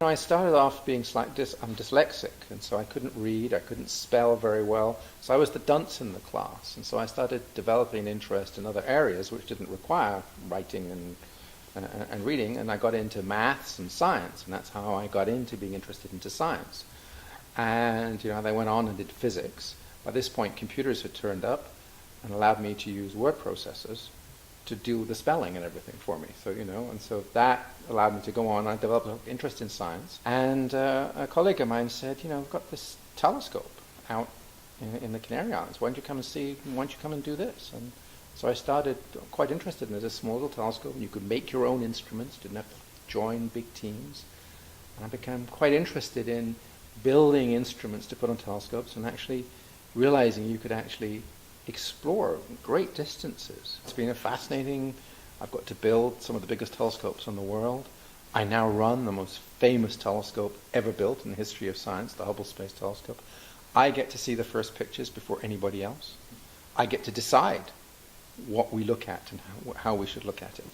I started off being I'm dyslexic, and so I couldn't read, I couldn't spell very well, so I was the dunce in the class, and so I started developing interest in other areas which didn't require writing and reading, and I got into maths and science, and that's how I got into being interested into science. And they went on and did physics. By this point, computers had turned up and allowed me to use word processors to do the spelling and everything for me. So, and so that allowed me to go on. I developed an interest in science. And a colleague of mine said, we've got this telescope out in the Canary Islands. Why don't you come and see, why don't you come and do this? And so I started quite interested in it. It's a small little telescope, and you could make your own instruments, didn't have to join big teams. And I became quite interested in building instruments to put on telescopes and actually realizing you could actually explore great distances. It's been I've got to build some of the biggest telescopes in the world. I now run the most famous telescope ever built in the history of science, the Hubble Space Telescope. I get to see the first pictures before anybody else. I get to decide what we look at and how we should look at it.